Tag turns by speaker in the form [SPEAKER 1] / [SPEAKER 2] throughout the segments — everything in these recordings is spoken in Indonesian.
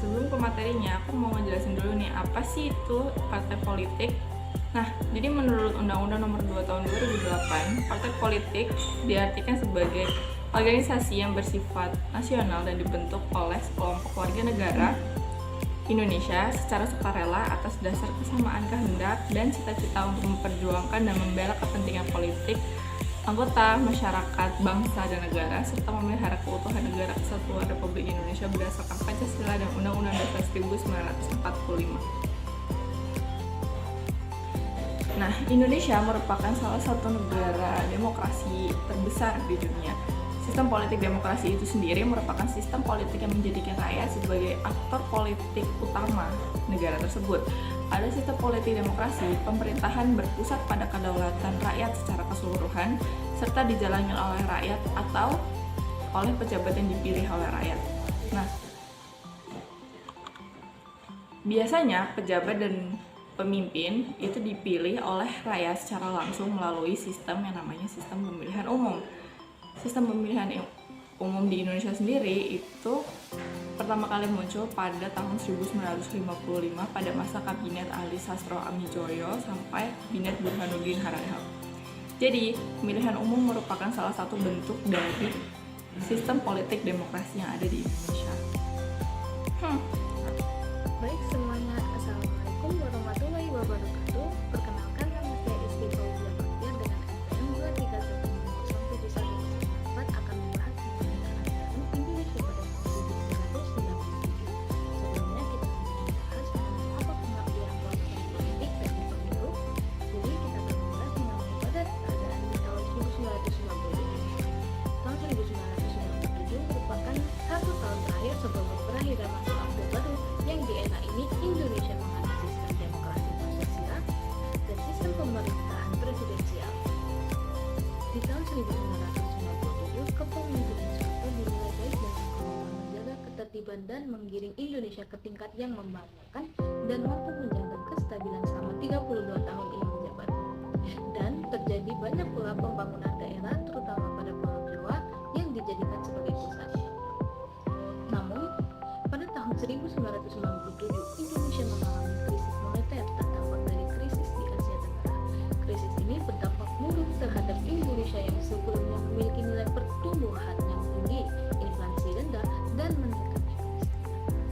[SPEAKER 1] sebelum ke materinya, aku mau ngejelasin dulu nih apa sih itu partai politik. Nah, jadi menurut Undang-Undang Nomor 2 Tahun 2008, partai politik diartikan sebagai organisasi yang bersifat nasional dan dibentuk oleh sekelompok warga negara Indonesia secara sukarela atas dasar kesamaan kehendak dan cita-cita untuk memperjuangkan dan membela kepentingan politik anggota masyarakat, bangsa, dan negara, serta memelihara keutuhan negara kesatuan Republik Indonesia berdasarkan Pancasila dan Undang-Undang Dasar 1945. Nah, Indonesia merupakan salah satu negara demokrasi terbesar di dunia. Sistem politik demokrasi itu sendiri merupakan sistem politik yang menjadikan rakyat sebagai aktor politik utama negara tersebut. Pada sistem politik demokrasi, pemerintahan berpusat pada kedaulatan rakyat secara keseluruhan, serta dijalani oleh rakyat atau oleh pejabat yang dipilih oleh rakyat. Nah, biasanya pejabat dan pemimpin itu dipilih oleh rakyat secara langsung melalui sistem yang namanya sistem pemilihan umum. Sistem pemilihan umum di Indonesia sendiri itu pertama kali muncul pada tahun 1955 pada masa kabinet Ali Sastro Amijoyo sampai kabinet Burhanuddin Harahap. Jadi, pemilihan umum merupakan salah satu bentuk dari sistem politik demokrasi yang ada di Indonesia.
[SPEAKER 2] Baik semuanya, Assalamualaikum warahmatullahi wabarakatuh. Perkenalkan, nama saya Isti Fauzia Baktiar dengan NPM 2310714 akan membahas mengenai keanggotaan Indonesia pada tahun 1997. Sebelumnya kita akan membahas mengenai apa pengertian partai politik dan pemilu. Jadi kita akan membahas mengenai pada keadaan di tahun 1997. Tahun 1997 merupakan satu tahun terakhir sebelum berakhirnya masa Orde Baru yang di era ini Indonesia menganut sistem demokrasi Pancasila dan sistem pemerintahan presidensial. Di tahun 1997, kepemimpinan Soeharto dinilai baik dalam kemampuan menjaga ketertiban dan menggiring Indonesia ke tingkat yang membanggakan dan mampu menjaga kestabilan selama 32 tahun ia menjabat. Dan terjadi banyak pula pembangunan daerah terutama pada Pulau Jawa yang dijadikan sebagai pusat. Namun, pada tahun 1997, Indonesia mengalami krisis moneter terdampak dari krisis di Asia Tenggara. Krisis ini berdampak buruk terhadap Indonesia yang sebelumnya memiliki nilai pertumbuhan yang tinggi, inflasi rendah, dan meningkatnya kemiskinan.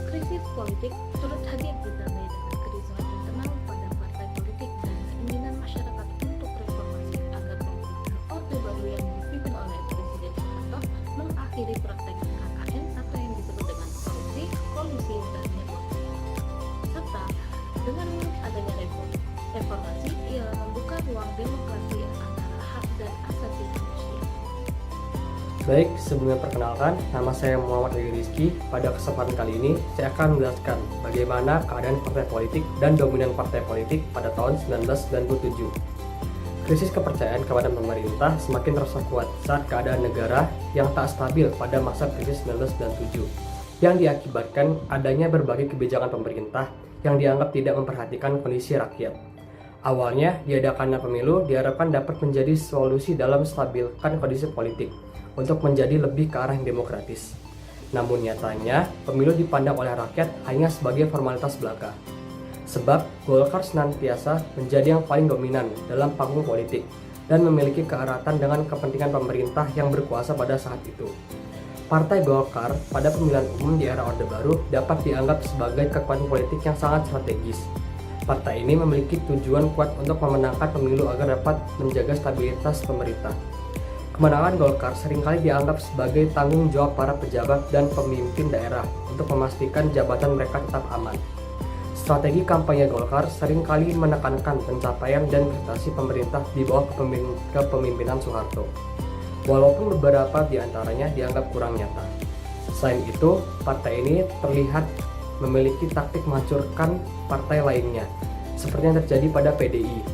[SPEAKER 2] Krisis politik turut hadir ditandai dengan kericuhan internal pada partai politik dan keinginan masyarakat untuk reformasi agar pemerintahan Orde Baru yang dipimpin oleh Presiden Soeharto mengakhiri praktek KKN atau yang disebut dengan korupsi, kolusi, dan nepotisme. Serta dengan adanya reformasi, ia membuka ruang demokrasi antara hak dan asasi manusia.
[SPEAKER 3] Baik, sebelumnya perkenalkan, nama saya Muhammad Ali Rizky. Pada kesempatan kali ini, saya akan menjelaskan bagaimana keadaan partai politik dan dominan partai politik pada tahun 1997. Krisis kepercayaan kepada pemerintah semakin terasa kuat saat keadaan negara yang tak stabil pada masa krisis 1997, yang diakibatkan adanya berbagai kebijakan pemerintah yang dianggap tidak memperhatikan kondisi rakyat. Awalnya, diadakannya pemilu diharapkan dapat menjadi solusi dalam stabilkan kondisi politik untuk menjadi lebih ke arah yang demokratis. Namun nyatanya, pemilu dipandang oleh rakyat hanya sebagai formalitas belaka. Sebab Golkar senantiasa menjadi yang paling dominan dalam panggung politik dan memiliki keeratan dengan kepentingan pemerintah yang berkuasa pada saat itu. Partai Golkar pada pemilihan umum di era Orde Baru dapat dianggap sebagai kekuatan politik yang sangat strategis. Partai ini memiliki tujuan kuat untuk memenangkan pemilu agar dapat menjaga stabilitas pemerintah. Kemenangan Golkar seringkali dianggap sebagai tanggung jawab para pejabat dan pemimpin daerah untuk memastikan jabatan mereka tetap aman. Strategi kampanye Golkar seringkali menekankan pencapaian dan prestasi pemerintah di bawah kepemimpinan Soeharto, walaupun beberapa di antaranya dianggap kurang nyata. Selain itu, partai ini terlihat memiliki taktik menghancurkan partai lainnya, seperti yang terjadi pada PDI,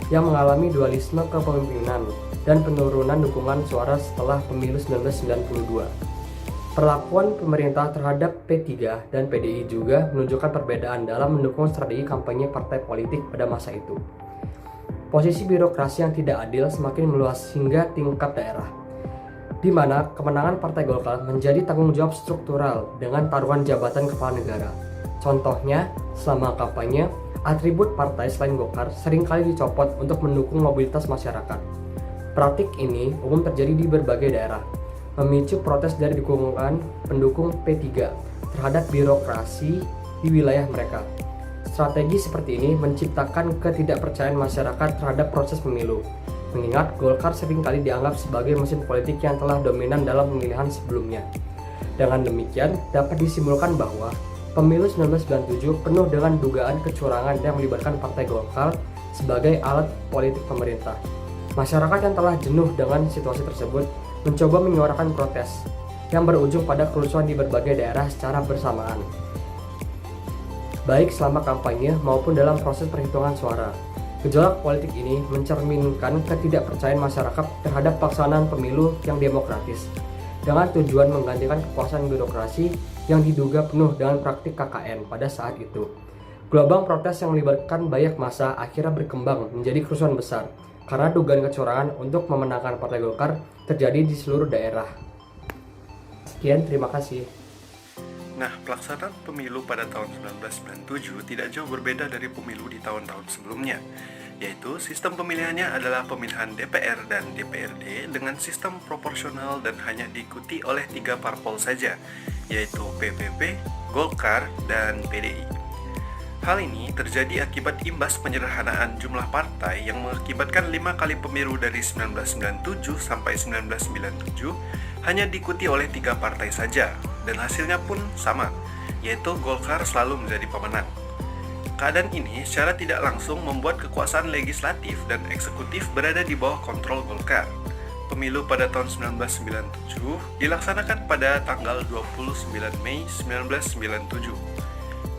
[SPEAKER 3] yang mengalami dualisme kepemimpinan dan penurunan dukungan suara setelah pemilu 1992. Perlakuan pemerintah terhadap P3 dan PDI juga menunjukkan perbedaan dalam mendukung strategi kampanye partai politik pada masa itu. Posisi birokrasi yang tidak adil semakin meluas hingga tingkat daerah. di mana kemenangan Partai Golkar menjadi tanggung jawab struktural dengan taruhan jabatan kepala negara. Contohnya, selama kampanye, atribut partai selain Golkar seringkali dicopot untuk mendukung mobilitas masyarakat. Praktik ini umum terjadi di berbagai daerah, memicu protes dari dukungan pendukung P3 terhadap birokrasi di wilayah mereka. Strategi seperti ini menciptakan ketidakpercayaan masyarakat terhadap proses pemilu, mengingat Golkar seringkali dianggap sebagai mesin politik yang telah dominan dalam pemilihan sebelumnya. Dengan demikian, dapat disimpulkan bahwa pemilu 1997 penuh dengan dugaan kecurangan yang melibatkan Partai Golkar sebagai alat politik pemerintah. Masyarakat yang telah jenuh dengan situasi tersebut mencoba menyuarakan protes yang berujung pada kerusuhan di berbagai daerah secara bersamaan, baik selama kampanye maupun dalam proses perhitungan suara. Gejolak politik ini mencerminkan ketidakpercayaan masyarakat terhadap pelaksanaan pemilu yang demokratis, dengan tujuan menggantikan kekuasaan birokrasi yang diduga penuh dengan praktik KKN pada saat itu. Gelombang protes yang melibatkan banyak massa akhirnya berkembang menjadi kerusuhan besar, karena dugaan kecurangan untuk memenangkan Partai Golkar terjadi di seluruh daerah. Sekian, terima kasih.
[SPEAKER 4] Nah, pelaksanaan pemilu pada tahun 1997 tidak jauh berbeda dari pemilu di tahun-tahun sebelumnya, yaitu sistem pemilihannya adalah pemilihan DPR dan DPRD dengan sistem proporsional dan hanya diikuti oleh 3 parpol saja, yaitu PPP, Golkar, dan PDI. Hal ini terjadi akibat imbas penyederhanaan jumlah partai yang mengakibatkan 5 kali pemilu dari 1997 sampai 1997 hanya diikuti oleh 3 partai saja, dan hasilnya pun sama, yaitu Golkar selalu menjadi pemenang. Keadaan ini secara tidak langsung membuat kekuasaan legislatif dan eksekutif berada di bawah kontrol Golkar. Pemilu pada tahun 1997 dilaksanakan pada tanggal 29 Mei 1997,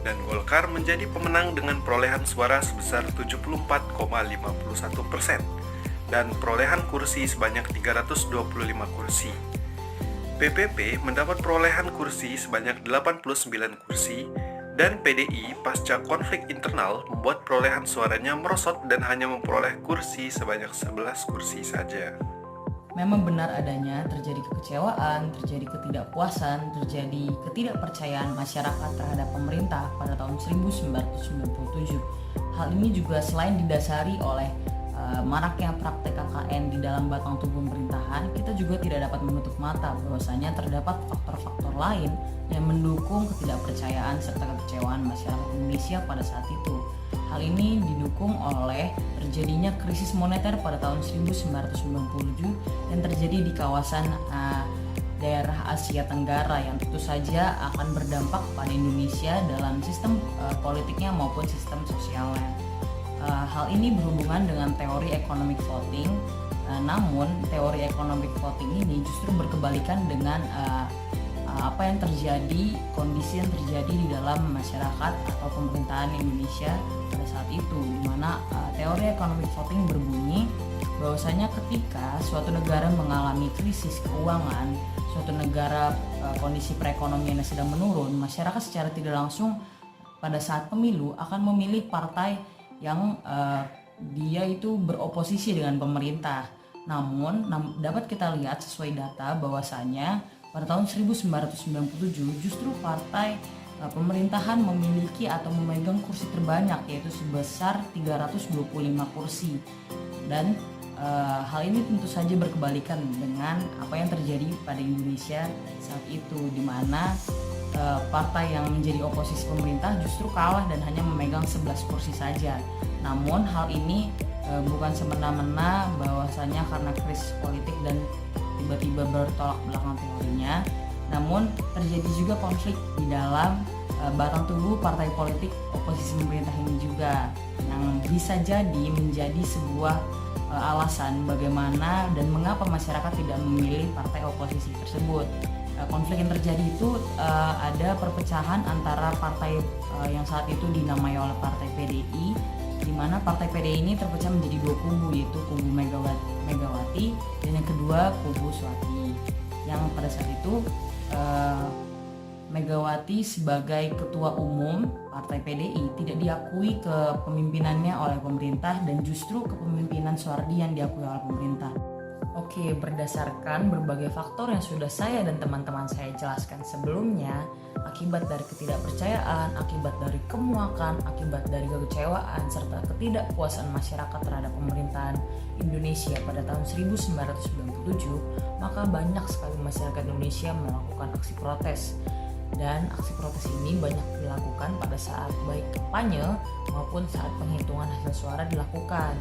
[SPEAKER 4] dan Golkar menjadi pemenang dengan perolehan suara sebesar 74,51% dan perolehan kursi sebanyak 325 kursi. PPP mendapat perolehan kursi sebanyak 89 kursi, dan PDI pasca konflik internal membuat perolehan suaranya merosot dan hanya memperoleh kursi sebanyak 11 kursi saja.
[SPEAKER 5] Memang benar adanya terjadi kekecewaan, terjadi ketidakpuasan, terjadi ketidakpercayaan masyarakat terhadap pemerintah pada tahun 1997. Hal ini juga selain didasari oleh maraknya praktek KKN di dalam batang tubuh pemerintahan, kita juga tidak dapat menutup mata bahwasanya terdapat faktor-faktor lain yang mendukung ketidakpercayaan serta kekecewaan masyarakat Indonesia pada saat itu. Hal ini didukung oleh terjadinya krisis moneter pada tahun 1997 yang terjadi di kawasan daerah Asia Tenggara yang tentu saja akan berdampak pada Indonesia dalam sistem politiknya maupun sistem sosialnya. Hal ini berhubungan dengan teori economic voting, namun teori economic voting ini justru berkebalikan dengan apa yang terjadi, kondisi yang terjadi di dalam masyarakat atau pemerintahan Indonesia pada saat itu, di mana teori economic voting berbunyi bahwasanya ketika suatu negara mengalami krisis keuangan, suatu negara kondisi perekonomiannya sedang menurun, masyarakat secara tidak langsung pada saat pemilu akan memilih partai yang dia itu beroposisi dengan pemerintah. Namun dapat kita lihat sesuai data bahwasanya pada tahun 1997 justru partai pemerintahan memiliki atau memegang kursi terbanyak, yaitu sebesar 325 kursi. Dan hal ini tentu saja berkebalikan dengan apa yang terjadi pada Indonesia saat itu, di mana partai yang menjadi oposisi pemerintah justru kalah dan hanya memegang 11 kursi saja. Namun hal ini bukan semena-mena bahwasanya karena krisis politik dan tiba-tiba bertolak belakang teorinya, namun terjadi juga konflik di dalam batang tubuh partai politik oposisi pemerintah ini juga, yang bisa jadi menjadi sebuah alasan bagaimana dan mengapa masyarakat tidak memilih partai oposisi tersebut. Konflik yang terjadi itu ada perpecahan antara partai yang saat itu dinamai oleh partai PDI, di mana partai PDI ini terpecah menjadi 2 kubu, yaitu kubu Megawati dan yang kedua kubu Suwati. Yang pada saat itu Megawati sebagai ketua umum partai PDI tidak diakui kepemimpinannya oleh pemerintah, dan justru kepemimpinan Soehardi yang diakui oleh pemerintah. Oke, berdasarkan berbagai faktor yang sudah saya dan teman-teman saya jelaskan sebelumnya, akibat dari ketidakpercayaan, akibat dari kemuakan, akibat dari kekecewaan, serta ketidakpuasan masyarakat terhadap pemerintahan Indonesia pada tahun 1997, maka banyak sekali masyarakat Indonesia melakukan aksi protes. Dan aksi protes ini banyak dilakukan pada saat baik kampanye maupun saat penghitungan hasil suara dilakukan.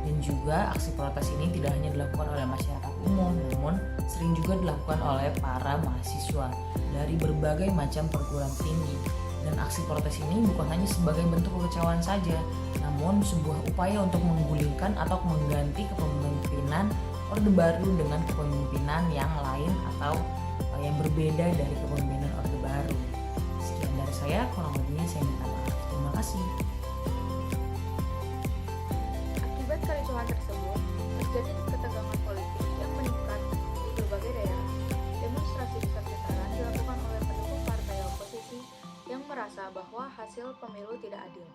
[SPEAKER 5] Dan juga aksi protes ini tidak hanya dilakukan oleh masyarakat umum, namun sering juga dilakukan oleh para mahasiswa dari berbagai macam perguruan tinggi. Dan aksi protes ini bukan hanya sebagai bentuk kekecewaan saja, namun sebuah upaya untuk menggulingkan atau mengganti kepemimpinan Orde Baru dengan kepemimpinan yang lain atau yang berbeda dari kepemimpinan Orde Baru. Sekian dari saya, kurang lebihnya saya minta maaf. Terima kasih.
[SPEAKER 2] Akibat kericuhan tersebut, terjadi ketegangan politik yang meningkat di berbagai daerah. Demonstrasi besar-besaran dilakukan oleh pendukung partai oposisi yang merasa bahwa hasil pemilu tidak adil.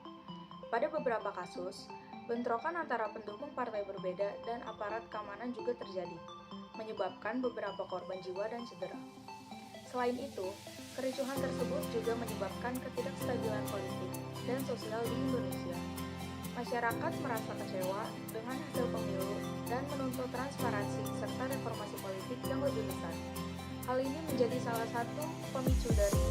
[SPEAKER 2] Pada beberapa kasus, bentrokan antara pendukung partai berbeda dan aparat keamanan juga terjadi, menyebabkan beberapa korban jiwa dan cedera. Selain itu, kericuhan tersebut juga menyebabkan ketidakstabilan politik dan sosial di Indonesia. Masyarakat merasa kecewa dengan hasil pemilu dan menuntut transparansi serta reformasi politik yang lebih besar. Hal ini menjadi salah satu pemicu dari